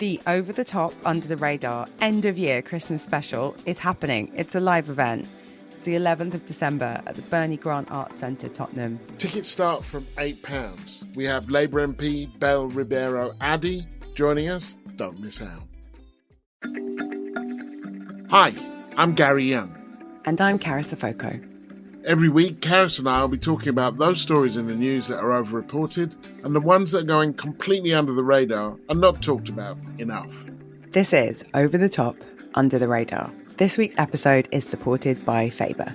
The Over the Top, Under the Radar end of year Christmas special is happening. It's a live event. It's the 11th of December at the Bernie Grant Arts Centre, Tottenham. Tickets start from £8. We have Labour MP Belle Ribeiro Addy joining us. Don't miss out. Hi, I'm Gary Young. And I'm Carys the Foco. Every week, Carys and I will be talking about those stories in the news that are overreported and the ones that are going completely under the radar and not talked about enough. This is Over the Top, Under the Radar. This week's episode is supported by Faber.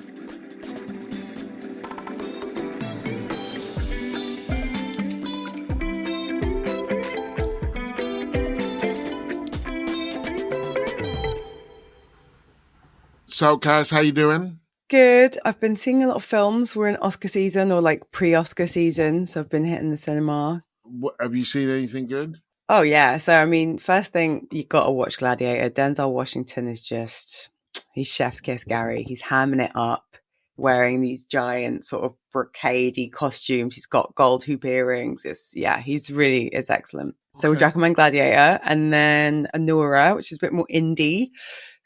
So, Carys, how you doing? Good. I've been seeing a lot of films. We're in Oscar season or like pre-Oscar season, so I've been hitting the cinema. Have you seen anything good? Oh, yeah. So, I mean, first thing, you got to watch Gladiator. Denzel Washington is just, he's chef's kiss, Gary. He's hamming it up, wearing these giant sort of brocadey costumes. He's got gold hoop earrings. It's excellent. So we'd recommend Gladiator. And then Anura, which is a bit more indie.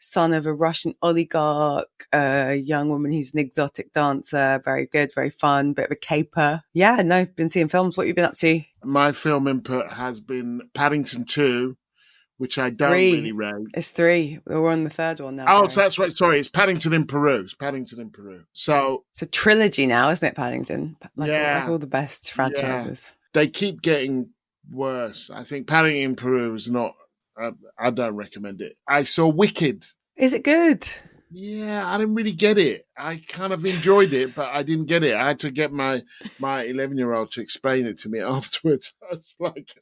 Son of a Russian oligarch, a young woman who's an exotic dancer. Very good, very fun, bit of a caper. Yeah, no, I've been seeing films. What have you been up to? My film input has been Paddington 2, which I don't really rate. It's 3. We're on the third one now. Oh, so that's right. Sorry, it's Paddington in Peru. So it's a trilogy now, isn't it, Paddington? Like all the best franchises. Yeah. They keep getting worse. I think Paddington in Peru is not... I don't recommend it. I saw Wicked. Is it good? Yeah, I didn't really get it. I kind of enjoyed it, but I didn't get it. I had to get my 11-year-old to explain it to me afterwards. I was like,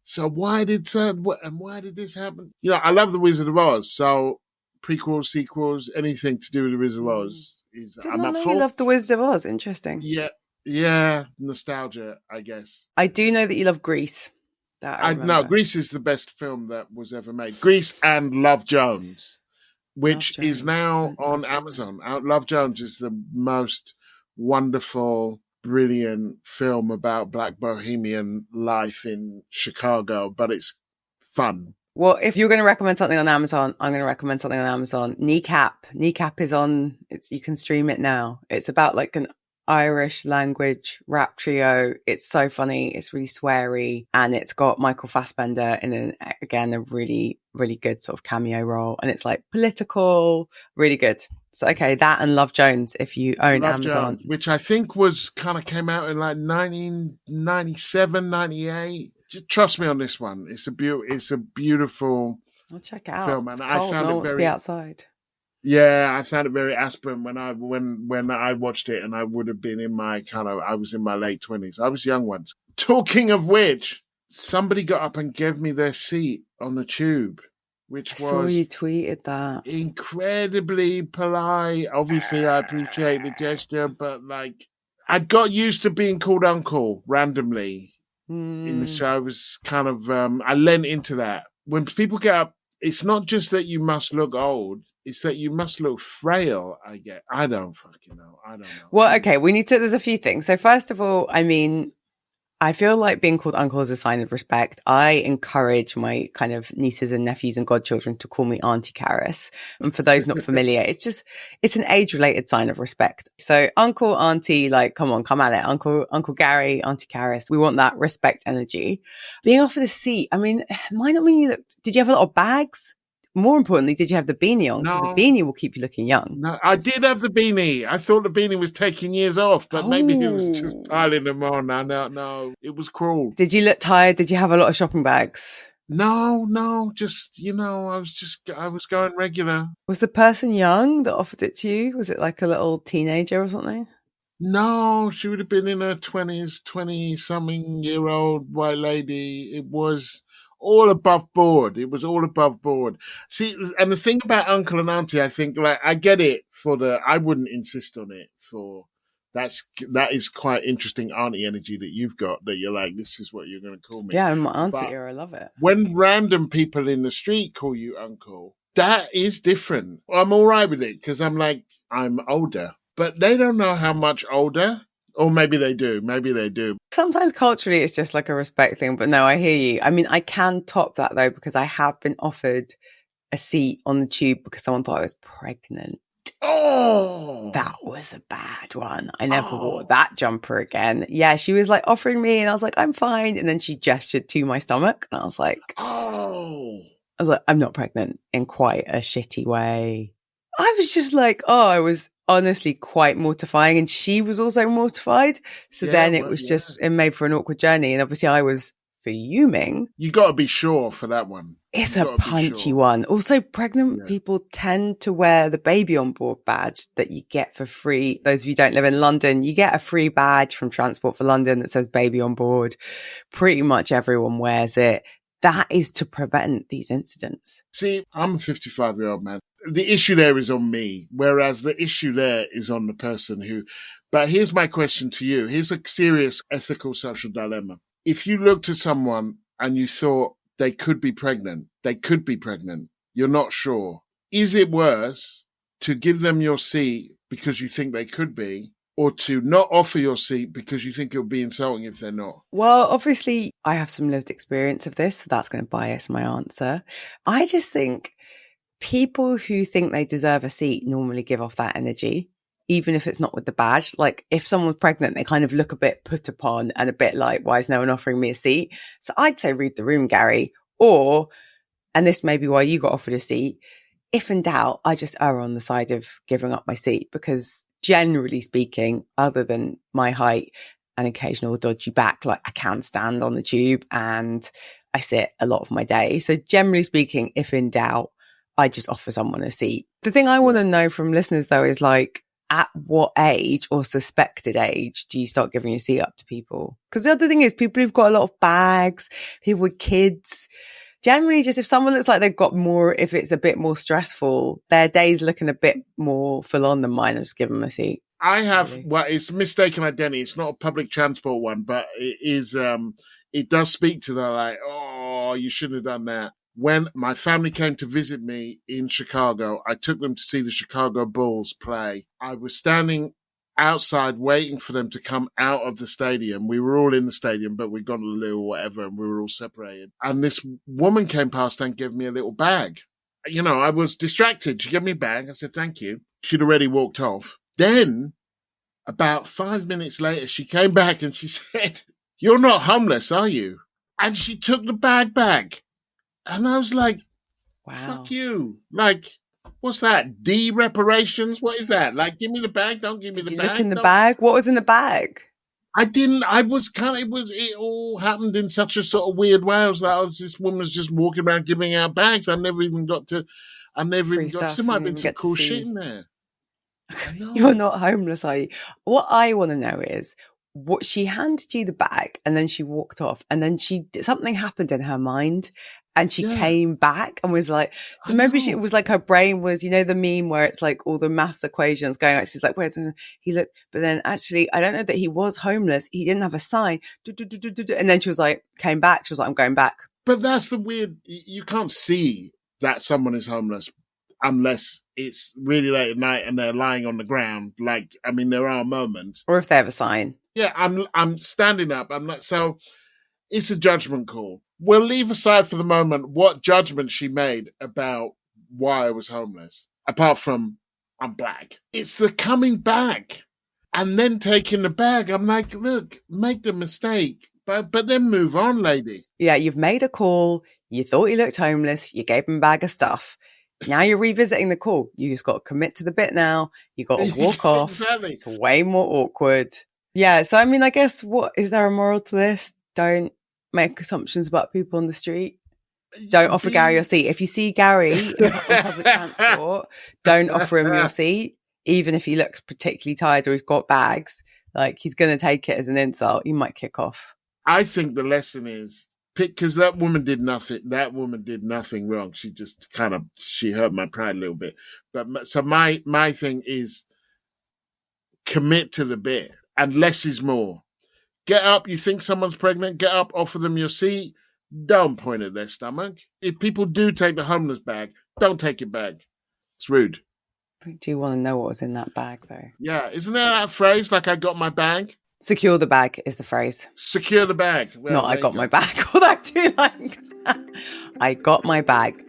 so why did this happen? You know, I love The Wizard of Oz, so prequels, sequels, anything to do with The Wizard of Oz is... I'm up for. You love The Wizard of Oz. Interesting. Yeah, nostalgia, I guess. I do know that you love Grease. No, Grease is the best film that was ever made. Grease and Love Jones, which is now on Amazon. Love Jones is the most wonderful, brilliant film about Black bohemian life in Chicago, but it's fun. Well, if you're going to recommend something on Amazon, I'm going to recommend something on Amazon. Kneecap is on. You can stream it now. It's about like an Irish language rap trio. It's so funny. It's really sweary, and it's got Michael Fassbender in a really, really good sort of cameo role, and it's like political, really good. So okay, that and Love Jones if you own Amazon. Jones, which I think came out in like 1997, 98. Just trust me on this one. It's a beautiful. I'll check it out. Film, and it's I cold. found No it one very to be outside. Yeah, I found it very aspirin when I watched it, and I would have been I was in my late 20s. I was young once. Talking of which, somebody got up and gave me their seat on the tube, which was... I saw you tweeted that. Incredibly polite. Obviously, I appreciate the gesture, but like, I got used to being called uncle randomly in the show. I was kind of, I lent into that. When people get up, it's not just that you must look old. It's that you must look frail, I don't fucking know. I don't know. Well, okay, there's a few things. So first of all, I mean, I feel like being called uncle is a sign of respect. I encourage my kind of nieces and nephews and godchildren to call me Auntie Carys. And for those not familiar, it's an age-related sign of respect. So uncle, auntie, like, come on, come at it. Uncle Gary, Auntie Carys. We want that respect energy. Being offered a seat, I mean, might not mean did you have a lot of bags? More importantly, did you have the beanie on? Because the beanie will keep you looking young. No, I did have the beanie. I thought the beanie was taking years off, but maybe he was just piling them on. No, it was cruel. Did you look tired? Did you have a lot of shopping bags? No, just, I was going regular. Was the person young that offered it to you? Was it like a little teenager or something? No, she would have been in her 20s, 20-something-year-old white lady. It was... all above board. It was all above board. See, and the thing about uncle and auntie, I think, like, I get it I wouldn't insist on it that is quite interesting auntie energy that you've got, that you're like, this is what you're going to call me. Yeah, I'm my auntie here. I love it. When random people in the street call you uncle, that is different. I'm all right with it because I'm like, I'm older, but they don't know how much older Or maybe they do. Maybe they do. Sometimes culturally it's just like a respect thing, but no, I hear you. I mean, I can top that though, because I have been offered a seat on the tube because someone thought I was pregnant. Oh, that was a bad one. I never wore that jumper again. Yeah, she was like offering me and I was like, I'm fine. And then she gestured to my stomach and I was like, I'm not pregnant, in quite a shitty way. I was just like, I was honestly quite mortifying. And she was also mortified. So then it was just, it made for an awkward journey. And obviously I was fuming. You got to be sure for that one. It's a punchy one. Also, pregnant people tend to wear the baby on board badge that you get for free. Those of you who don't live in London, you get a free badge from Transport for London that says baby on board. Pretty much everyone wears it. That is to prevent these incidents. See, I'm a 55-year-old man. The issue there is on me, whereas the issue there is on the person who... But here's my question to you. Here's a serious ethical social dilemma. If you looked at someone and you thought they could be pregnant, you're not sure. Is it worse to give them your seat because you think they could be, or to not offer your seat because you think it would be insulting if they're not? Well, obviously, I have some lived experience of this, so that's going to bias my answer. I just think people who think they deserve a seat normally give off that energy, even if it's not with the badge. Like, if someone's pregnant, they kind of look a bit put upon and a bit like, why is no one offering me a seat? So I'd say read the room, Gary. Or, and this may be why you got offered a seat, if in doubt, I just err on the side of giving up my seat, because generally speaking, other than my height and occasional dodgy back, like I can stand on the tube and I sit a lot of my day. So generally speaking, if in doubt, I just offer someone a seat. The thing I want to know from listeners though is like, at what age or suspected age do you start giving your seat up to people? Because the other thing is people who've got a lot of bags, people with kids, generally just if someone looks like they've got more, if it's a bit more stressful, their day's looking a bit more full on than mine, I just give them a seat. I have, well, it's mistaken identity. It's not a public transport one, but it is, it does speak to that, like, oh, you shouldn't have done that. When my family came to visit me in Chicago, I took them to see the Chicago Bulls play. I was standing outside waiting for them to come out of the stadium. We were all in the stadium, but we'd gone to the loo or whatever, and we were all separated. And this woman came past and gave me a little bag. You know, I was distracted. She gave me a bag. I said, thank you. She'd already walked off. Then, about 5 minutes later, she came back and she said, you're not homeless, are you? And she took the bag back. And I was like, wow. Fuck you. Like, what's that? Reparations? What is that? Like, give me the bag. Don't give me the bag. Look in the bag? What was in the bag? I didn't. I was kind of, it all happened in such a sort of weird way. I was like, this woman was just walking around giving out bags. I never even got to, there might have been some cool shit in there. You're not homeless, are you? What I want to know is, what she handed you the bag and then she walked off and then something happened in her mind. And she came back and was like, so maybe it was like her brain was, you know, the meme where it's like all the maths equations going out. She's like, wait, he looked, but then actually, I don't know that he was homeless. He didn't have a sign. And then she was like, came back. She was like, I'm going back. But that's the weird, you can't see that someone is homeless unless it's really late at night and they're lying on the ground. Like, I mean, there are moments. Or if they have a sign. Yeah, I'm standing up. I'm not, so it's a judgment call. We'll leave aside for the moment what judgment she made about why I was homeless, apart from I'm black. It's the coming back and then taking the bag. I'm like, look, make the mistake, but then move on, lady. Yeah, you've made a call. You thought he looked homeless. You gave him a bag of stuff. Now you're revisiting the call. You just got to commit to the bit now. You got to walk off. Exactly. It's way more awkward. Yeah, so I mean, I guess, what is there a moral to this? Don't make assumptions about people on the street. Don't offer Gary your seat. If you see Gary on public transport, don't offer him your seat, even if he looks particularly tired or he's got bags. Like, he's going to take it as an insult. You might kick off. I think the lesson is, because that woman did nothing. That woman did nothing wrong. She just she hurt my pride a little bit. But so my thing is, commit to the bit, and less is more. Get up. You think someone's pregnant? Get up. Offer them your seat. Don't point at their stomach. If people do take the homeless bag, don't take it back. It's rude. Do you want to know what was in that bag, though? Yeah. Isn't there that phrase, like, I got my bag? Secure the bag is the phrase. Secure the bag. Well, Not I got my bag. Although I do like I got my bag.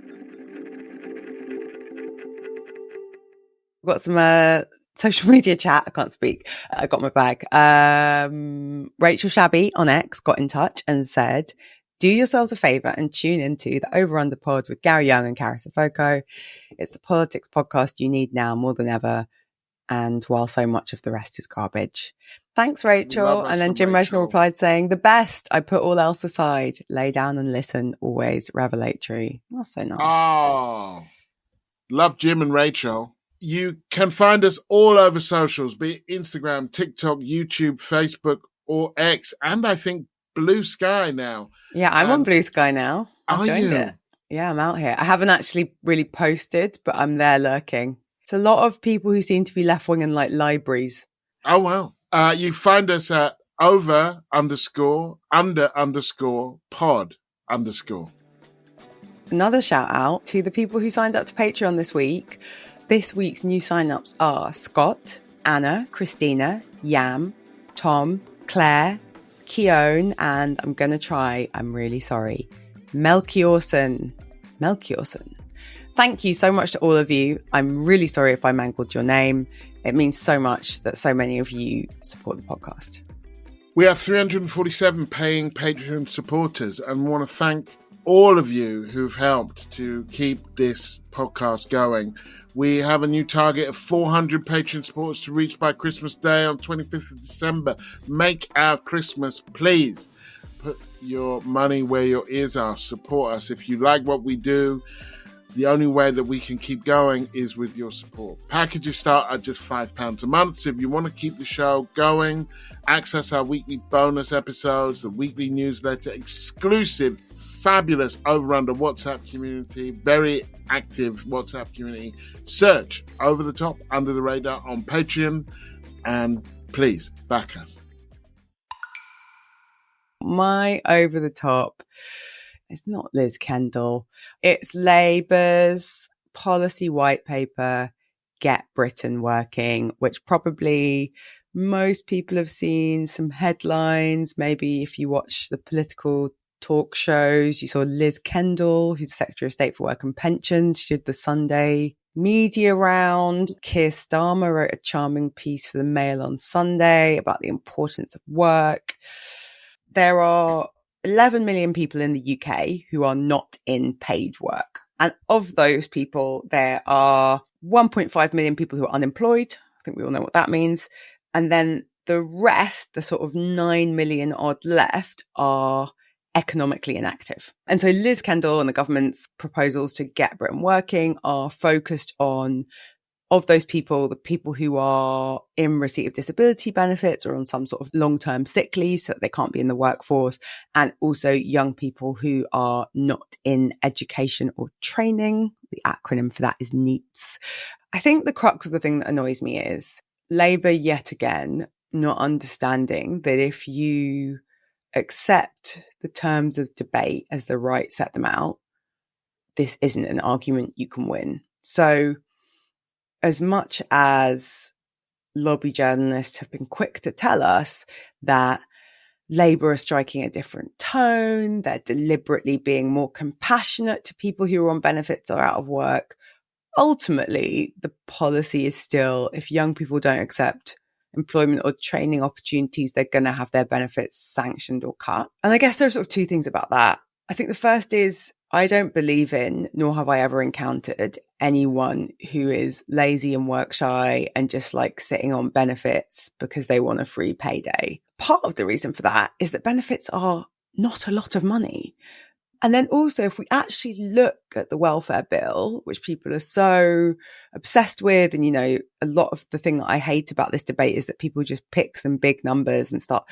We've got some social media chat. I can't speak. I got my bag. Rachel Shabby on X got in touch and said, do yourselves a favour and tune into the Over Under pod with Gary Young and Carys and Gary. It's the politics podcast you need now more than ever. And while so much of the rest is garbage. Thanks, Rachel. And then Jim Reginald replied saying, the best. I put all else aside. Lay down and listen. Always revelatory. That's so nice. Oh, love Jim and Rachel. You can find us all over socials, be it Instagram, TikTok, YouTube, Facebook, or X, and I think Blue Sky now. Yeah, I'm on Blue Sky now. Are you? Yeah, I'm out here. I haven't actually really posted, but I'm there lurking. It's a lot of people who seem to be left-wing in like libraries. Oh, wow. You find us at over_under_pod_. Another shout out to the people who signed up to Patreon this week. This week's new sign-ups are Scott, Anna, Christina, Yam, Tom, Claire, Keone, and I'm really sorry, Melchiorson. Thank you so much to all of you. I'm really sorry if I mangled your name. It means so much that so many of you support the podcast. We have 347 paying Patreon supporters, and we want to thank all of you who've helped to keep this podcast going. We have a new target of 400 Patreon supporters to reach by Christmas Day on 25th of December. Make our Christmas, please. Put your money where your ears are. Support us. If you like what we do, the only way that we can keep going is with your support. Packages start at just £5 a month. So if you want to keep the show going, access our weekly bonus episodes, the weekly newsletter, exclusive, fabulous Over Under WhatsApp community, very active WhatsApp community. Search Over the Top, Under the Radar on Patreon, and please back us. My over the top, it's not Liz Kendall. It's Labour's policy white paper, Get Britain Working, which probably most people have seen some headlines. Maybe if you watch the political talk shows, you saw Liz Kendall, who's Secretary of State for Work and Pensions. She did the Sunday media round. Keir Starmer wrote a charming piece for the Mail on Sunday about the importance of work. There are 11 million people in the UK who are not in paid work. And of those people, there are 1.5 million people who are unemployed. I think we all know what that means. And then the rest, the sort of 9 million odd left, are economically inactive. And so Liz Kendall and the government's proposals to get Britain working are focused on, of those people, the people who are in receipt of disability benefits or on some sort of long-term sick leave so that they can't be in the workforce, and also young people who are not in education or training. The acronym for that is NEETs. I think the crux of the thing that annoys me is Labour yet again not understanding that if you accept the terms of debate as the right set them out, this isn't an argument you can win. So as much as lobby journalists have been quick to tell us that Labour are striking a different tone, they're deliberately being more compassionate to people who are on benefits or out of work, ultimately the policy is still, if young people don't accept employment or training opportunities, they're going to have their benefits sanctioned or cut. And I guess there's sort of two things about that. I think the first is I don't believe in, nor have I ever encountered anyone who is lazy and work shy and just like sitting on benefits because they want a free payday. Part of the reason for that is that benefits are not a lot of money. And then also, if we actually look at the welfare bill, which people are so obsessed with, and, you know, a lot of the thing that I hate about this debate is that people just pick some big numbers and start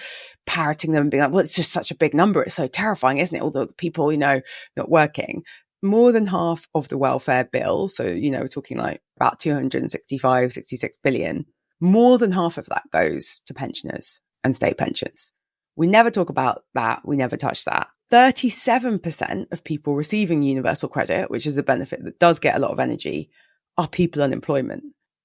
parroting them and being like, well, it's just such a big number. It's so terrifying, isn't it? All the people, you know, not working. More than half of the welfare bill, so, you know, we're talking like about 265, 66 billion, more than half of that goes to pensioners and state pensions. We never talk about that. We never touch that. 37% of people receiving universal credit, which is a benefit that does get a lot of energy, are people on unemployment.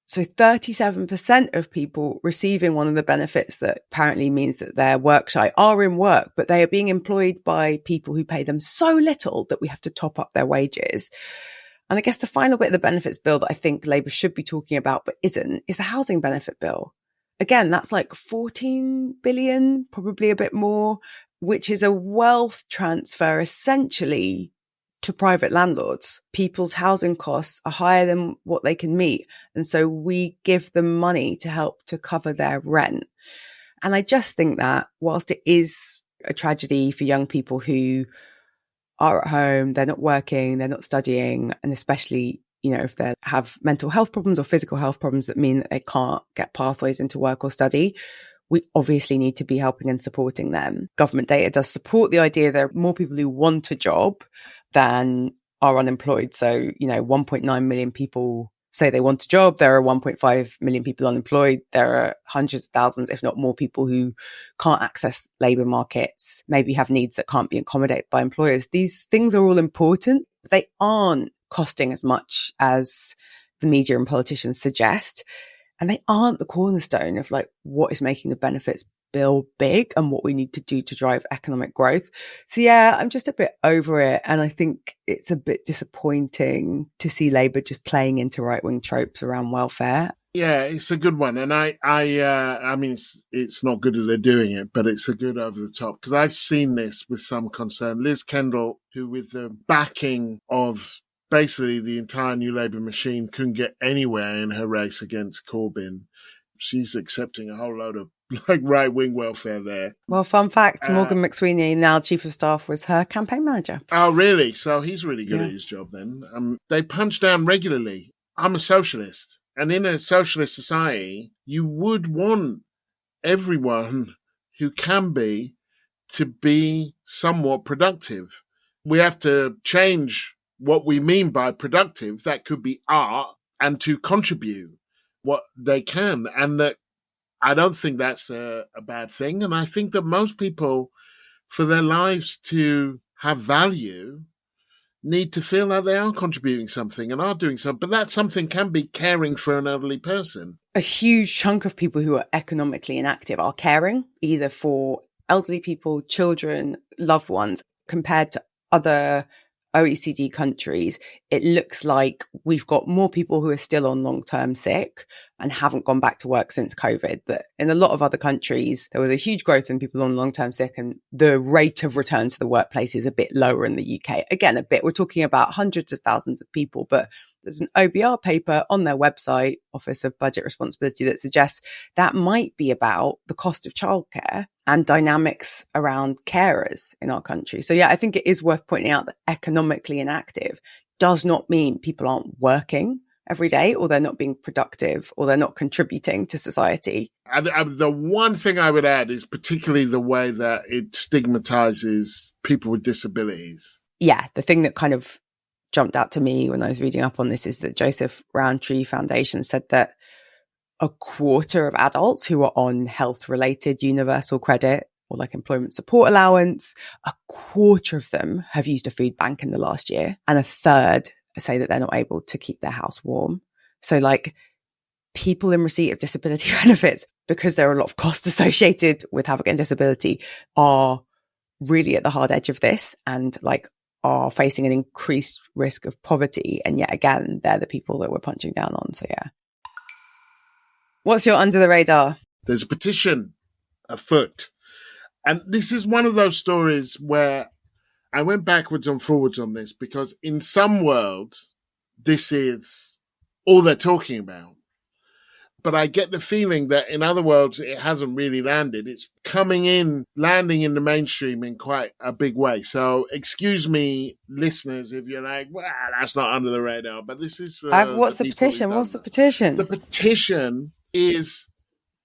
So 37% of people receiving one of the benefits that apparently means that they're work shy are in work, but they are being employed by people who pay them so little that we have to top up their wages. And I guess the final bit of the benefits bill that I think Labour should be talking about, but isn't, is the housing benefit bill. Again, that's like 14 billion, probably a bit more, which is a wealth transfer essentially to private landlords. People's housing costs are higher than what they can meet. And so we give them money to help to cover their rent. And I just think that whilst it is a tragedy for young people who are at home, they're not working, they're not studying, and especially, if they have mental health problems or physical health problems that mean that they can't get pathways into work or study, we obviously need to be helping and supporting them. Government data does support the idea there are more people who want a job than are unemployed. So, 1.9 million people say they want a job. There are 1.5 million people unemployed. There are hundreds of thousands, if not more, people who can't access labour markets, maybe have needs that can't be accommodated by employers. These things are all important. But they aren't costing as much as the media and politicians suggest. And they aren't the cornerstone of what is making the benefits bill big and what we need to do to drive economic growth. So yeah, I'm just a bit over it. And I think it's a bit disappointing to see Labour just playing into right-wing tropes around welfare. Yeah, it's a good one. And I mean, it's not good that they're doing it, but it's a good over the top, because I've seen this with some concern. Liz Kendall, who with the backing of basically the entire New Labour machine couldn't get anywhere in her race against Corbyn. She's accepting a whole load of right-wing welfare there. Well, fun fact, Morgan McSweeney, now Chief of Staff, was her campaign manager. Oh, really? So he's really good at his job then. They punch down regularly. I'm a socialist. And in a socialist society, you would want everyone who can be to be somewhat productive. We have to change what we mean by productive. That could be art, and to contribute what they can. And that I don't think that's a bad thing. And I think that most people, for their lives to have value, need to feel that they are contributing something and are doing something. But that something can be caring for an elderly person. A huge chunk of people who are economically inactive are caring, either for elderly people, children, loved ones. Compared to other OECD countries, it looks like we've got more people who are still on long-term sick and haven't gone back to work since COVID. But in a lot of other countries, there was a huge growth in people on long-term sick, and the rate of return to the workplace is a bit lower in the UK. Again, a bit, we're talking about hundreds of thousands of people, but there's an OBR paper on their website, Office of Budget Responsibility, that suggests that might be about the cost of childcare and dynamics around carers in our country. So yeah, I think it is worth pointing out that economically inactive does not mean people aren't working every day, or they're not being productive, or they're not contributing to society. And the one thing I would add is particularly the way that it stigmatizes people with disabilities. Yeah, the thing that kind of jumped out to me when I was reading up on this is that Joseph Rowntree Foundation said that a quarter of adults who are on health-related universal credit or employment support allowance, a quarter of them have used a food bank in the last year, and a third say that they're not able to keep their house warm. So people in receipt of disability benefits, because there are a lot of costs associated with having a disability, are really at the hard edge of this and are facing an increased risk of poverty. And yet again, they're the people that we're punching down on. So yeah. What's your under the radar? There's a petition afoot. And this is one of those stories where I went backwards and forwards on this, because in some worlds, this is all they're talking about. But I get the feeling that in other worlds, it hasn't really landed. It's landing in the mainstream in quite a big way. So excuse me, listeners, if you're like, well, that's not under the radar. But this is... what's the petition? What's the petition? The petition is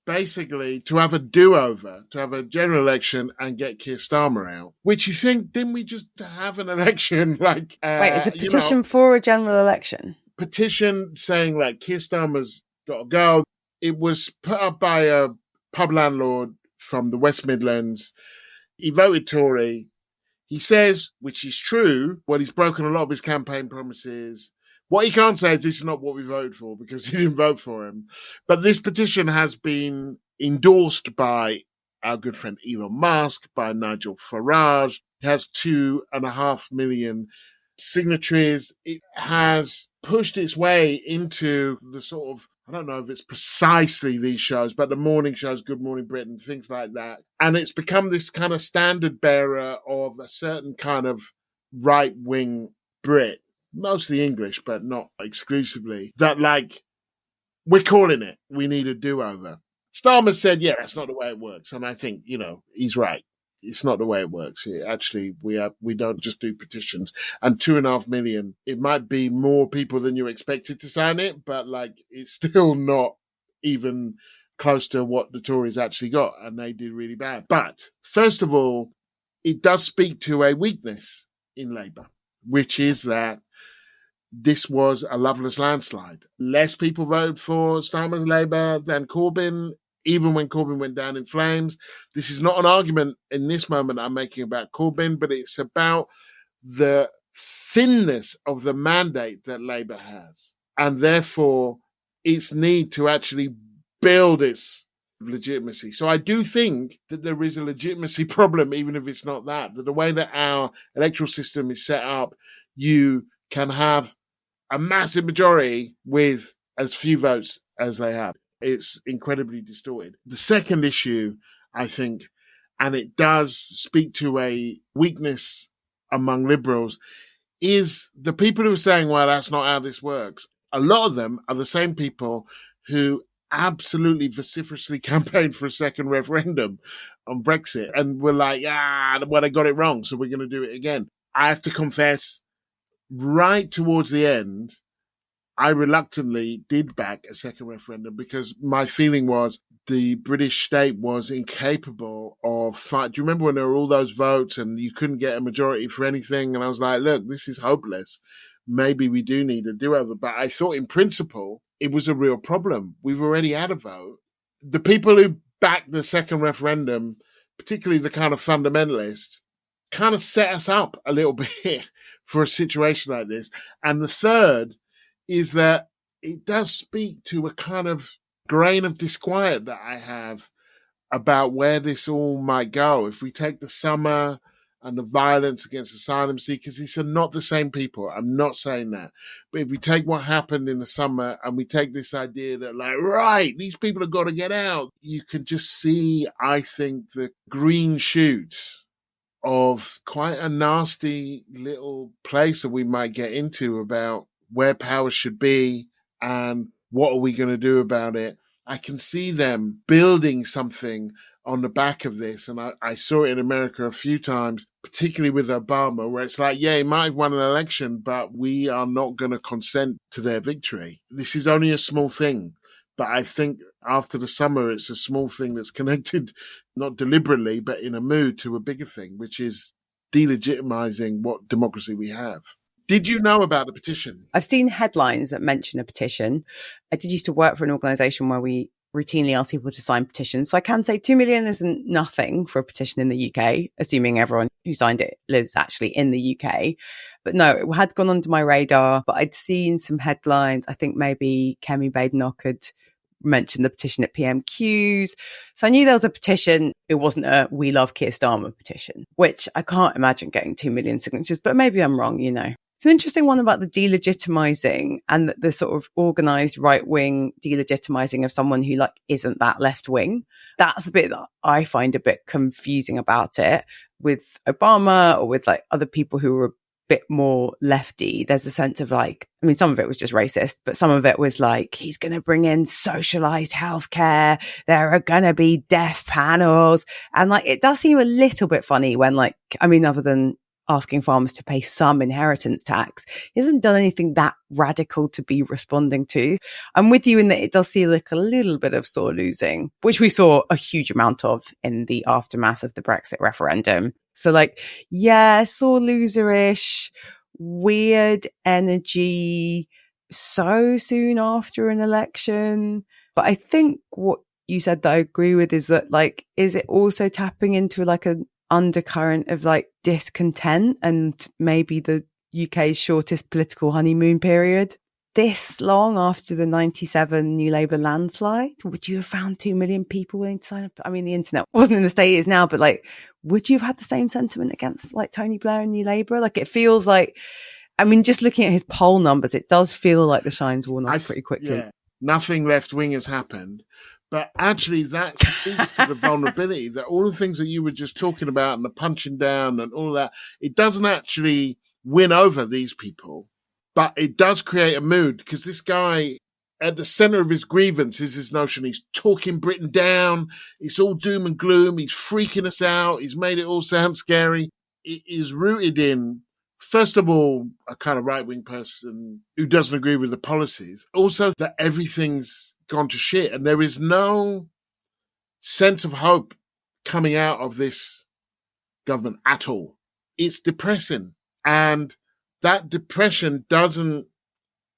basically to have a do-over, to have a general election and get Keir Starmer out. Which you think, didn't we just have an election Wait, it's a petition for a general election? Petition saying Keir Starmer's got to go. It was put up by a pub landlord from the West Midlands. He voted Tory. He says, which is true, he's broken a lot of his campaign promises. What he can't say is this is not what we voted for because he didn't vote for him. But this petition has been endorsed by our good friend Elon Musk, by Nigel Farage. It has 2.5 million signatories. It has pushed its way into the sort of, I don't know if it's precisely these shows, but the morning shows, Good Morning Britain, things like that. And it's become this kind of standard bearer of a certain kind of right-wing Brit, mostly English, but not exclusively, that like, we're calling it. We need a do-over. Starmer said, yeah, that's not the way it works. And I think, he's right. It's not the way it works. Actually, we don't just do petitions. And 2.5 million, it might be more people than you expected to sign it, but like it's still not even close to what the Tories actually got, and they did really bad. But first of all, it does speak to a weakness in Labour, which is that this was a loveless landslide. Less people voted for Starmer's Labour than Corbyn, even when Corbyn went down in flames. This is not an argument in this moment I'm making about Corbyn, but it's about the thinness of the mandate that Labour has, and therefore its need to actually build its legitimacy. So I do think that there is a legitimacy problem, even if it's not that the way that our electoral system is set up, you can have a massive majority with as few votes as they have. It's incredibly distorted. The second issue, I think, and it does speak to a weakness among Liberals, is the people who are saying, well, that's not how this works. A lot of them are the same people who absolutely vociferously campaigned for a second referendum on Brexit and were like, well, they got it wrong, so we're going to do it again. I have to confess, right towards the end, I reluctantly did back a second referendum because my feeling was the British state was incapable of do you remember when there were all those votes and you couldn't get a majority for anything? And I was like, look, this is hopeless. Maybe we do need a do-over. But I thought in principle, it was a real problem. We've already had a vote. The people who backed the second referendum, particularly the kind of fundamentalists, kind of set us up a little bit for a situation like this. And the third is that it does speak to a kind of grain of disquiet that I have about where this all might go. If we take the summer and the violence against asylum seekers, these are not the same people. I'm not saying that. But if we take what happened in the summer and we take this idea that like, right, these people have got to get out, you can just see, I think, the green shoots of quite a nasty little place that we might get into about where power should be and what are we going to do about it. I can see them building something on the back of this. And I saw it in America a few times, particularly with Obama, where it's like, yeah, he might have won an election, but we are not going to consent to their victory. This is only a small thing. But I think after the summer, it's a small thing that's connected, not deliberately, but in a mood to a bigger thing, which is delegitimizing what democracy we have. Did you know about the petition? I've seen headlines that mention a petition. I did used to work for an organisation where we routinely ask people to sign petitions. So I can say 2 million isn't nothing for a petition in the UK, assuming everyone who signed it lives actually in the UK. But no, it had gone under my radar, but I'd seen some headlines. I think maybe Kemi Badenoch had mentioned the petition at PMQs. So I knew there was a petition. It wasn't a We Love Keir Starmer petition, which I can't imagine getting 2 million signatures, but maybe I'm wrong, It's an interesting one about the delegitimizing and the sort of organized right-wing delegitimizing of someone who isn't that left-wing. That's the bit that I find a bit confusing about it. With Obama or with other people who were a bit more lefty, there's a sense of some of it was just racist, but some of it was he's going to bring in socialized healthcare. There are going to be death panels. And it does seem a little bit funny when other than asking farmers to pay some inheritance tax, he hasn't done anything that radical to be responding to. I'm with you in that it does feel a little bit of sore losing, which we saw a huge amount of in the aftermath of the Brexit referendum. So sore loser-ish, weird energy so soon after an election. But I think what you said that I agree with is that is it also tapping into an undercurrent of discontent, and maybe the UK's shortest political honeymoon period. This long after the 97 New Labour landslide, would you have found 2 million people willing to sign up? I mean, the internet wasn't in the state it is now, but like, would you have had the same sentiment against like Tony Blair and New Labour? Like, it feels like, I mean, just looking at his poll numbers, it does feel like the shine's worn off pretty quickly. Yeah, nothing left wing has happened. But actually, that speaks to the vulnerability that all the things that you were just talking about and the punching down and all that, it doesn't actually win over these people. But it does create a mood because this guy, at the center of his grievance is this notion he's talking Britain down. It's all doom and gloom. He's freaking us out. He's made it all sound scary. It is rooted in, first of all, a kind of right-wing person who doesn't agree with the policies. Also, that everything's gone to shit and there is no sense of hope coming out of this government at all. It's depressing. And that depression doesn't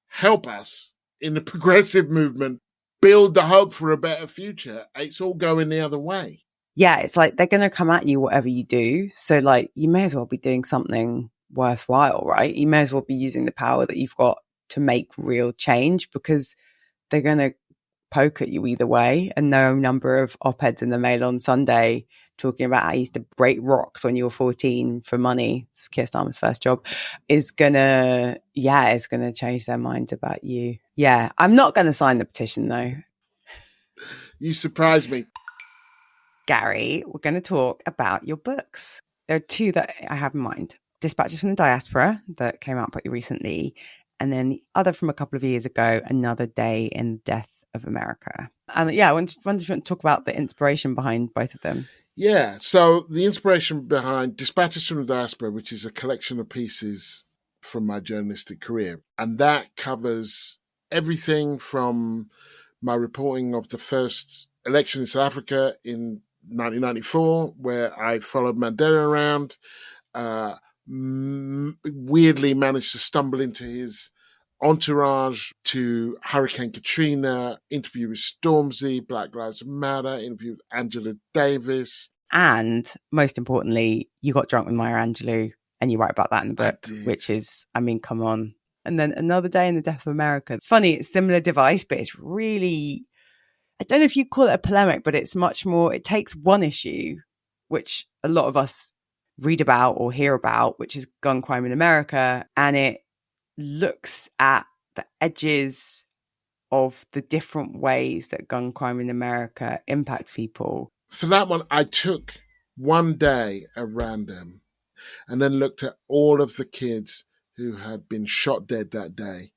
help us in the progressive movement build the hope for a better future. It's all going the other way. Yeah, it's like they're going to come at you whatever you do. So like, you may as well be doing something worthwhile, right? You may as well be using the power that you've got to make real change, because they're going to poke at you either way. And no number of op-eds in the Mail on Sunday talking about how you used to break rocks when you were 14 for money, it's Keir Starmer's first job, is gonna change their minds about you. Yeah, I'm not gonna sign the petition though. You surprised me. Gary, we're going to talk about your books. There are two that I have in mind. Dispatches from the Diaspora, that came out pretty recently, and then the other from a couple of years ago, Another Day in the Death of America. And yeah, I wanted to talk about the inspiration behind both of them. Yeah, so the inspiration behind Dispatches from the Diaspora, which is a collection of pieces from my journalistic career, and that covers everything from my reporting of the first election in South Africa in 1994, where I followed Mandela around, weirdly managed to stumble into his entourage, to Hurricane Katrina, interview with Stormzy, Black Lives Matter, interview with Angela Davis. And most importantly, you got drunk with Maya Angelou, and you write about that in the book, which is, I mean, come on. And then Another Day in the Death of America. It's funny, it's a similar device, but it's really, I don't know if you call it a polemic, but it's much more, it takes one issue, which a lot of us read about or hear about, which is gun crime in America, and it looks at the edges of the different ways that gun crime in America impacts people. For that one, I took one day at random and then looked at all of the kids who had been shot dead that day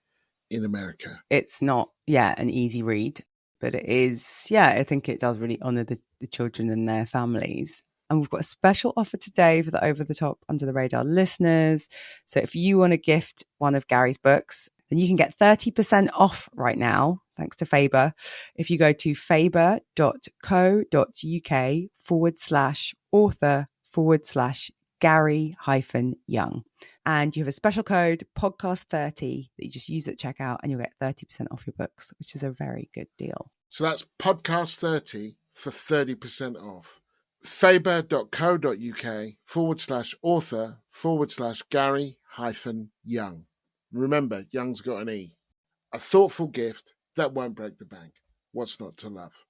in America. It's not, an easy read, but it is, I think it does really honour the children and their families. And we've got a special offer today for the Over the Top, Under the Radar listeners. So if you want to gift one of Gary's books, then you can get 30% off right now, thanks to Faber. If you go to faber.co.uk/author/Gary-Young. And you have a special code, podcast30, that you just use at checkout, and you'll get 30% off your books, which is a very good deal. So that's podcast30 for 30% off. faber.co.uk/author/Gary-Young. Remember, Young's got an E. A thoughtful gift that won't break the bank. What's not to love?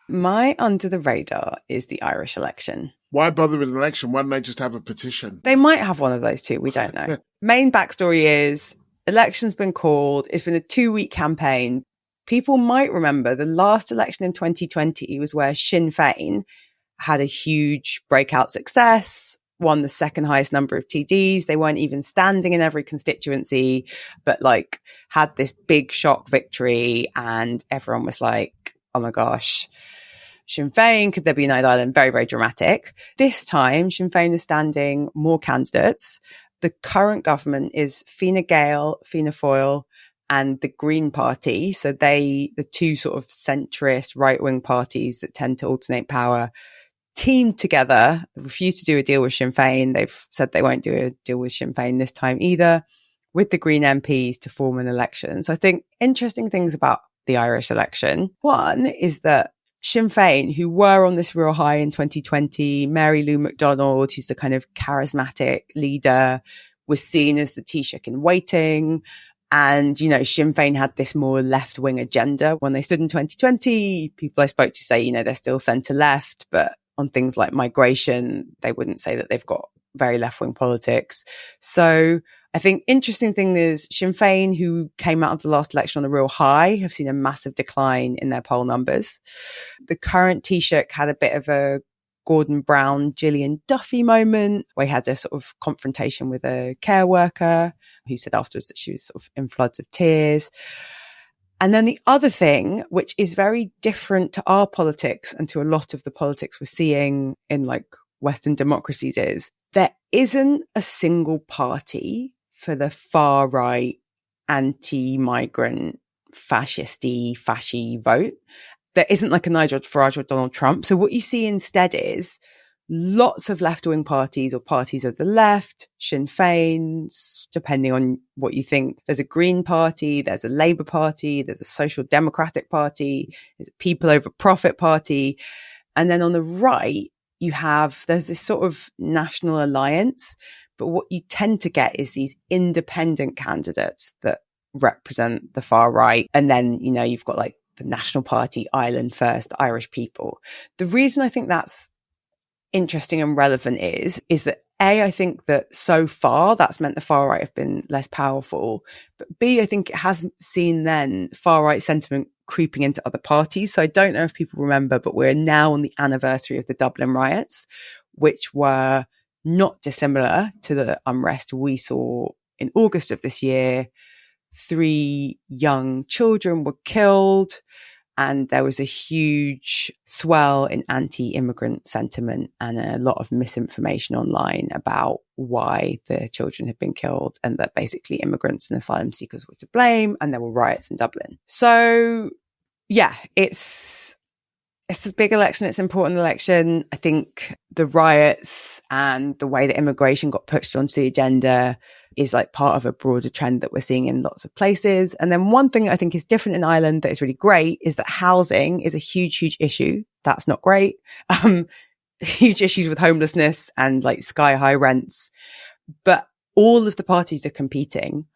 My under the radar is the Irish election. Why bother with an election? Why don't they just have a petition? They might have one of those too. We don't know. Main backstory is election's been called. It's been a 2-week campaign. People might remember the last election in 2020 was where Sinn Féin had a huge breakout success, won the second highest number of TDs. They weren't even standing in every constituency, but like had this big shock victory, and everyone was like, oh my gosh, Sinn Féin, could there be United Ireland? Very, very dramatic. This time, Sinn Féin is standing more candidates. The current government is Fine Gael, Fianna Fáil, and the Green Party. So the two sort of centrist right-wing parties that tend to alternate power, teamed together, refused to do a deal with Sinn Féin. They've said they won't do a deal with Sinn Féin this time either, with the Green MPs to form an election. So I think interesting things about the Irish election. One is that Sinn Féin, who were on this real high in 2020, Mary Lou McDonald, who's the kind of charismatic leader, was seen as the Taoiseach in waiting. And, you know, Sinn Féin had this more left-wing agenda when they stood in 2020. People I spoke to say, you know, they're still centre-left, but on things like migration, they wouldn't say that they've got very left-wing politics. So I think interesting thing is Sinn Féin, who came out of the last election on a real high, have seen a massive decline in their poll numbers. The current Taoiseach had a bit of a Gordon Brown, Gillian Duffy moment where he had a sort of confrontation with a care worker who said afterwards that she was sort of in floods of tears. And then the other thing, which is very different to our politics and to a lot of the politics we're seeing in like Western democracies, is there isn't a single party for the far right, anti-migrant, fascisty vote. There isn't like a Nigel Farage or Donald Trump. So what you see instead is lots of left-wing parties or parties of the left, Sinn Féin, depending on what you think. There's a Green Party, there's a Labour Party, there's a Social Democratic Party, there's a People Over Profit Party. And then on the right, there's this sort of national alliance. But what you tend to get is these independent candidates that represent the far right. And then, you know, you've got like the National Party, Ireland First, Irish People. The reason I think that's interesting and relevant is that I think that so far that's meant the far right have been less powerful. But B, I think it has seen then far right sentiment creeping into other parties. So I don't know if people remember, but we're now on the anniversary of the Dublin riots, which were not dissimilar to the unrest we saw in August of this year. 3 young children were killed, and there was a huge swell in anti-immigrant sentiment and a lot of misinformation online about why the children had been killed and that basically immigrants and asylum seekers were to blame, and there were riots in Dublin. So yeah, it's a big election. It's an important election. I think the riots and the way that immigration got pushed onto the agenda is like part of a broader trend that we're seeing in lots of places. And then one thing I think is different in Ireland that is really great is that housing is a huge, huge issue. That's not great. Huge issues with homelessness and like sky high rents. But all of the parties are competing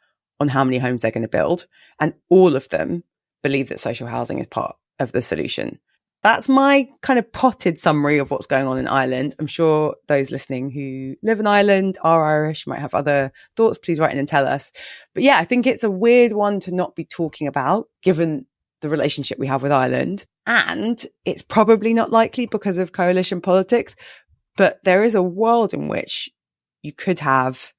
on how many homes they're going to build. And all of them believe that social housing is part of the solution. That's my kind of potted summary of what's going on in Ireland. I'm sure those listening who live in Ireland, are Irish, might have other thoughts. Please write in and tell us. But yeah, I think it's a weird one to not be talking about, given the relationship we have with Ireland. And it's probably not likely because of coalition politics. But there is a world in which you could have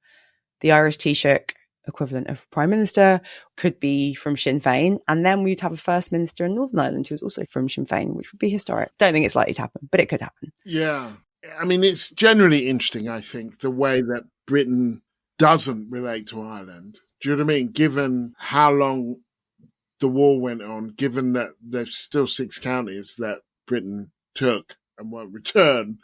the Irish Taoiseach, equivalent of Prime Minister, could be from Sinn Féin, and then we'd have a First Minister in Northern Ireland who was also from Sinn Féin, which would be historic. Don't think it's likely to happen, but it could happen. Yeah. I mean, it's generally interesting, I think, the way that Britain doesn't relate to Ireland. Do you know what I mean? Given how long the war went on, given that there's still 6 counties that Britain took and won't return,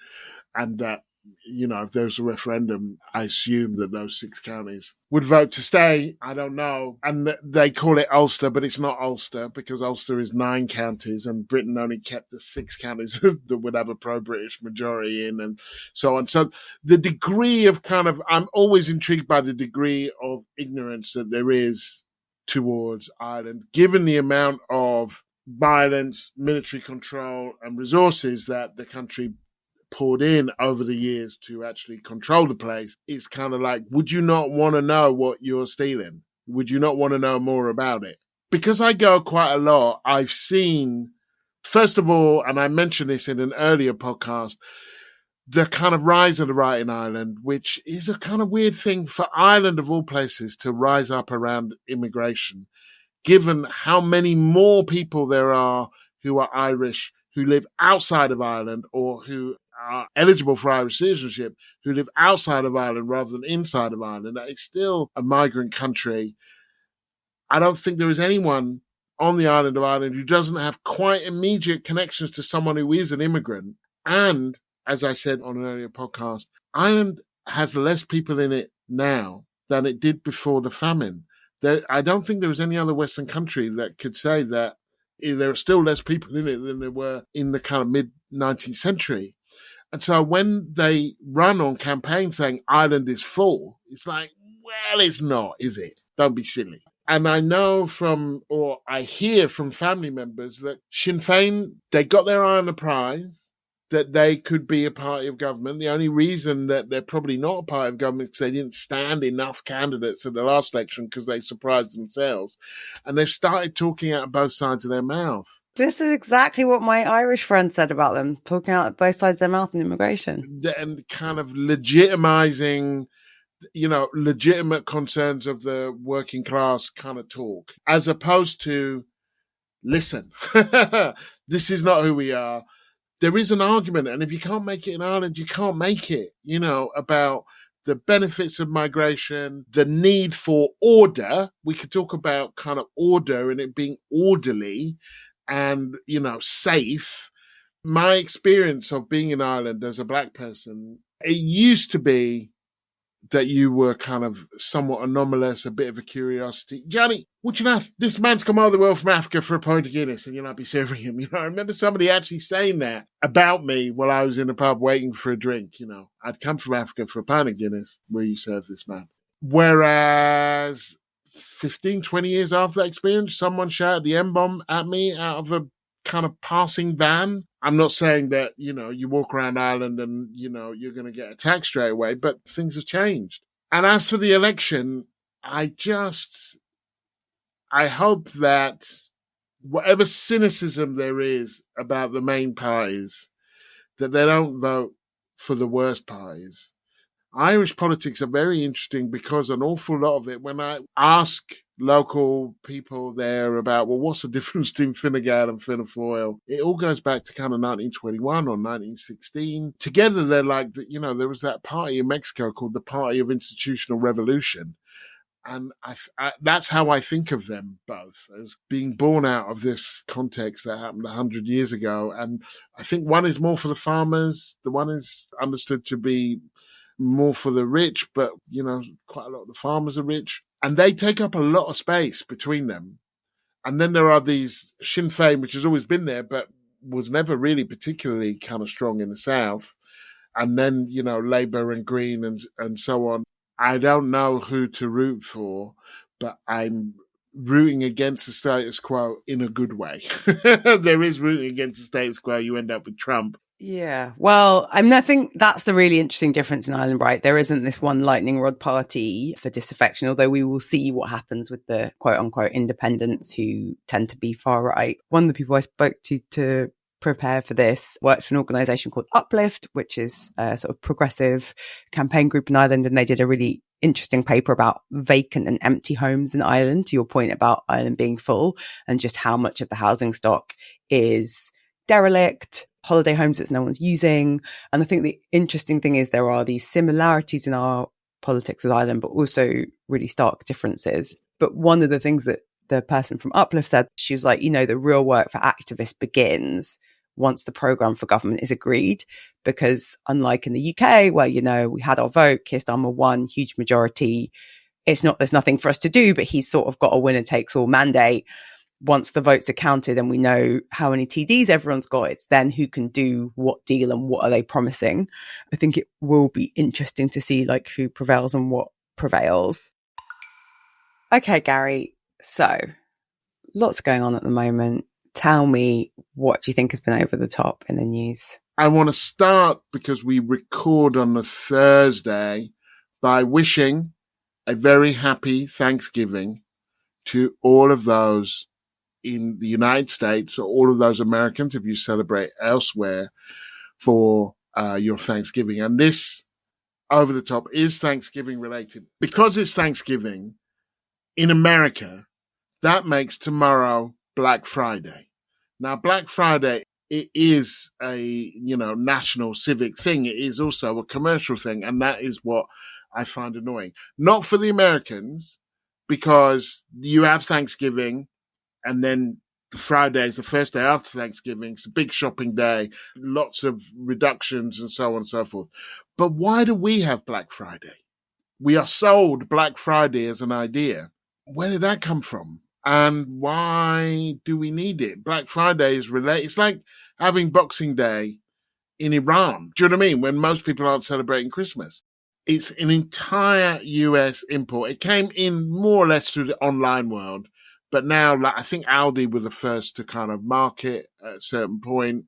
and that, you know, if there was a referendum, I assume that those 6 counties would vote to stay. I don't know. And they call it Ulster, but it's not Ulster because Ulster is 9 counties and Britain only kept the 6 counties that would have a pro-British majority in and so on. So the degree of I'm always intrigued by the degree of ignorance that there is towards Ireland, given the amount of violence, military control and resources that the country poured in over the years to actually control the place. It's kind of like, would you not want to know what you're stealing? Would you not want to know more about it? Because I go quite a lot, I've seen, first of all, and I mentioned this in an earlier podcast, the kind of rise of the right in Ireland, which is a kind of weird thing for Ireland of all places to rise up around immigration, given how many more people there are who are Irish, who live outside of Ireland or who are eligible for Irish citizenship, who live outside of Ireland rather than inside of Ireland. It's still a migrant country. I don't think there is anyone on the island of Ireland who doesn't have quite immediate connections to someone who is an immigrant. And as I said on an earlier podcast, Ireland has less people in it now than it did before the famine. I don't think there was any other Western country that could say that there are still less people in it than there were in the kind of mid-19th century. And so when they run on campaigns saying Ireland is full, it's like, Well, it's not, is it? Don't be silly. And I know or I hear from family members that Sinn Féin, they got their eye on the prize, that they could be a party of government. The only reason that they're probably not a party of government is because they didn't stand enough candidates at the last election because they surprised themselves. And they've started talking out of both sides of their mouth. This is exactly what my Irish friend said about them, talking out both sides of their mouth in immigration. And kind of legitimizing, legitimate concerns of the working class kind of talk, as opposed to, listen, this is not who we are. There is an argument, and if you can't make it in Ireland, you can't make it, about the benefits of migration, the need for order. We could talk about kind of order and it being orderly and, safe. My experience of being in Ireland as a black person, it used to be that you were kind of somewhat anomalous, a bit of a curiosity. Johnny, what you know? This man's come all the way from Africa for a pint of Guinness and you'll not be serving him. I remember somebody actually saying that about me while I was in a pub waiting for a drink. I'd come from Africa for a pint of Guinness. Will you serve this man? Whereas 15, 20 years after that experience, someone shouted the M-bomb at me out of a kind of passing van. I'm not saying that, you walk around Ireland and, you're going to get attacked straight away, but things have changed. And as for the election, I hope that whatever cynicism there is about the main parties, that they don't vote for the worst parties. Irish politics are very interesting because an awful lot of it, when I ask local people there about, well, what's the difference between Fine Gael and Fianna Fáil? It all goes back to kind of 1921 or 1916. Together, they're like, there was that party in Mexico called the Party of Institutional Revolution. And that's how I think of them both, as being born out of this context that happened 100 years ago. And I think one is more for the farmers. The one is understood to be more for the rich, but, quite a lot of the farmers are rich. And they take up a lot of space between them. And then there are these Sinn Féin, which has always been there, but was never really particularly kind of strong in the South. And then, Labour and Green and so on. I don't know who to root for, but I'm rooting against the status quo in a good way. There is rooting against the status quo. You end up with Trump. Yeah, well, I think that's the really interesting difference in Ireland, right? There isn't this one lightning rod party for disaffection, although we will see what happens with the quote unquote independents who tend to be far right. One of the people I spoke to prepare for this works for an organisation called Uplift, which is a sort of progressive campaign group in Ireland, and they did a really interesting paper about vacant and empty homes in Ireland, to your point about Ireland being full, and just how much of the housing stock is derelict, holiday homes that no one's using. And I think the interesting thing is there are these similarities in our politics with Ireland, but also really stark differences. But one of the things that the person from Uplift said, she was like, the real work for activists begins once the programme for government is agreed, because unlike in the UK where, we had our vote, Keir Starmer won, huge majority, there's nothing for us to do, but he's sort of got a winner takes all mandate. Once the votes are counted and we know how many TDs everyone's got, it's then who can do what deal and what are they promising. I think it will be interesting to see who prevails and what prevails. Okay, Gary. So lots going on at the moment. Tell me, what do you think has been over the top in the news? I want to start, because we record on a Thursday, by wishing a very happy Thanksgiving to all of those in the United States, or all of those Americans, if you celebrate elsewhere, for your Thanksgiving. And this, over the top, is Thanksgiving related. Because it's Thanksgiving in America, that makes tomorrow Black Friday. Now, Black Friday, it is a, national civic thing. It is also a commercial thing. And that is what I find annoying. Not for the Americans, because you have Thanksgiving, and then the Friday is the first day after Thanksgiving. It's a big shopping day, lots of reductions and so on and so forth. But why do we have Black Friday? We are sold Black Friday as an idea. Where did that come from? And why do we need it? Black Friday is related. It's like having Boxing Day in Iran. Do you know what I mean? When most people aren't celebrating Christmas. It's an entire US import. It came in more or less through the online world, but now, like, I think Aldi were the first to kind of market at a certain point,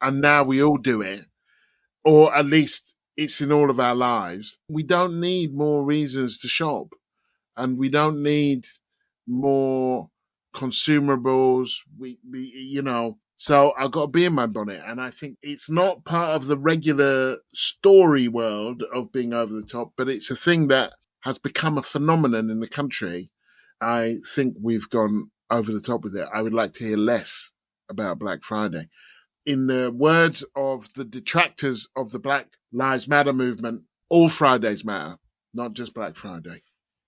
and now we all do it, or at least it's in all of our lives. We don't need more reasons to shop, and we don't need more consumables. So I've got to be in my bonnet. And I think it's not part of the regular story world of being over the top, but it's a thing that has become a phenomenon in the country. I think we've gone over the top with it. I would like to hear less about Black Friday. In the words of the detractors of the Black Lives Matter movement, all Fridays matter, not just Black Friday.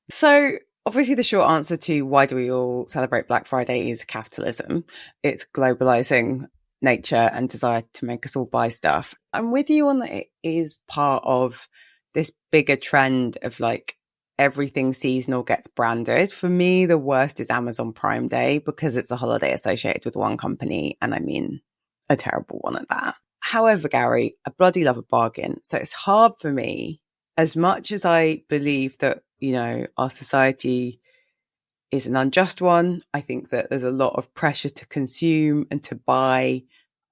So obviously the short answer to why do we all celebrate Black Friday is capitalism. It's globalizing nature and desire to make us all buy stuff. I'm with you on that. It is part of this bigger trend of like everything seasonal gets branded. For me, the worst is Amazon Prime Day because it's a holiday associated with one company. And I mean, a terrible one at that. However, Gary, I bloody love a bargain. So it's hard for me, as much as I believe that, our society is an unjust one. I think that there's a lot of pressure to consume and to buy.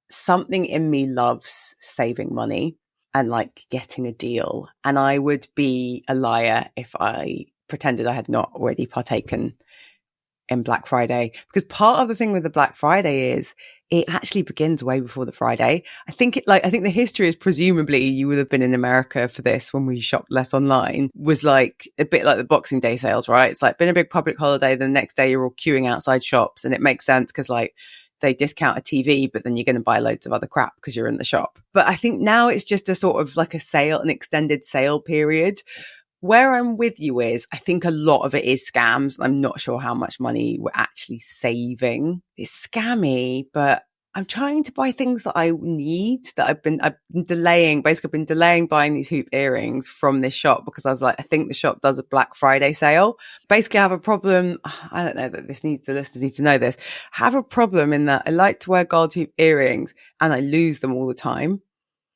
Something in me loves saving money and like getting a deal. And I would be a liar if I pretended I had not already partaken in Black Friday, because part of the thing with the Black Friday is it actually begins way before the Friday. I think the history is presumably you would have been in America for this when we shopped less online, was like a bit like the Boxing Day sales, right? It's like been a big public holiday. The next day you're all queuing outside shops, and it makes sense because like they discount a TV, but then you're going to buy loads of other crap because you're in the shop. But I think now it's just a sort of like a sale, an extended sale period. Where I'm with you is I think a lot of it is scams. I'm not sure how much money we're actually saving. It's scammy, but I'm trying to buy things that I need that I've been delaying. Basically, I've been delaying buying these hoop earrings from this shop because I was like, I think the shop does a Black Friday sale. Basically, I have a problem. I don't know that the listeners need to know this. I have a problem in that I like to wear gold hoop earrings and I lose them all the time.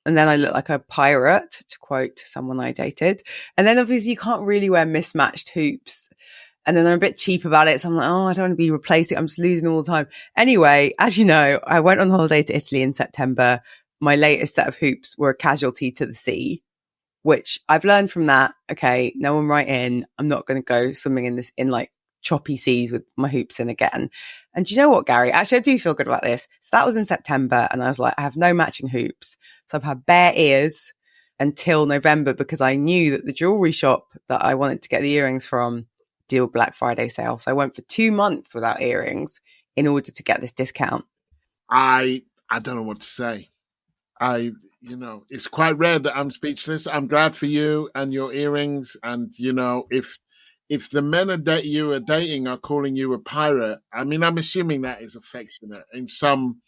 And then I look like a pirate, to quote someone I dated. And then obviously you can't really wear mismatched hoops. And then I'm a bit cheap about it. So I'm like, I don't want to be replacing. I'm just losing them all the time. Anyway, as you know, I went on holiday to Italy in September. My latest set of hoops were a casualty to the sea, which I've learned from that. Okay, no one write in. I'm not going to go swimming in like choppy seas with my hoops in again. And do you know what, Gary? Actually, I do feel good about this. So that was in September, and I was like, I have no matching hoops. So I've had bare ears until November because I knew that the jewelry shop that I wanted to get the earrings from did a Black Friday sale. So I went for 2 months without earrings in order to get this discount. I don't know what to say. It's quite rare that I'm speechless. I'm glad for you and your earrings. And, if the men you are dating are calling you a pirate, I mean, I'm assuming that is affectionate in some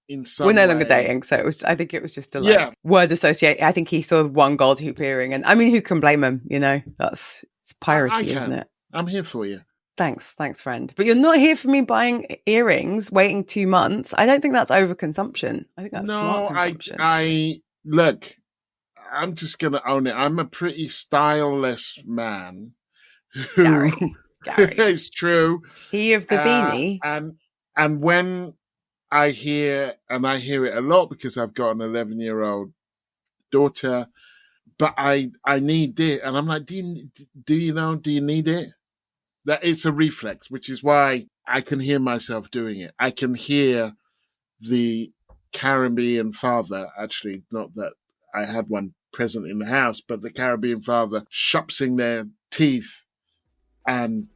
We're no way. longer dating, so I think it was just a word associate. I think he saw one gold hoop earring, and I mean, who can blame him? It's piratey, isn't it? I'm here for you. Thanks, friend. But you're not here for me buying earrings, waiting 2 months. I don't think that's overconsumption. I think that's smart consumption. Look, I'm just going to own it. I'm a pretty styleless man. Gary. It's true. He of the beanie. And when I hear it a lot because I've got an 11-year-old daughter, but I need it. And I'm like, do you need it? That it's a reflex, which is why I can hear myself doing it. I can hear the Caribbean father, actually, not that I had one present in the house, but the Caribbean father shopsing their teeth and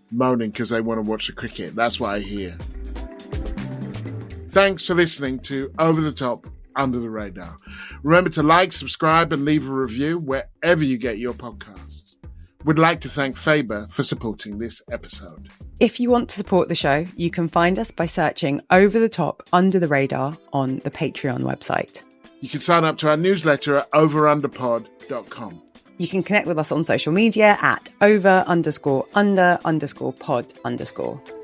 moaning because they want to watch the cricket. That's what I hear. Thanks for listening to Over the Top, Under the Radar. Remember to like, subscribe, and leave a review wherever you get your podcasts. We'd like to thank Faber for supporting this episode. If you want to support the show, you can find us by searching Over the Top, Under the Radar on the Patreon website. You can sign up to our newsletter at overunderpod.com. You can connect with us on social media at over_under_pod_.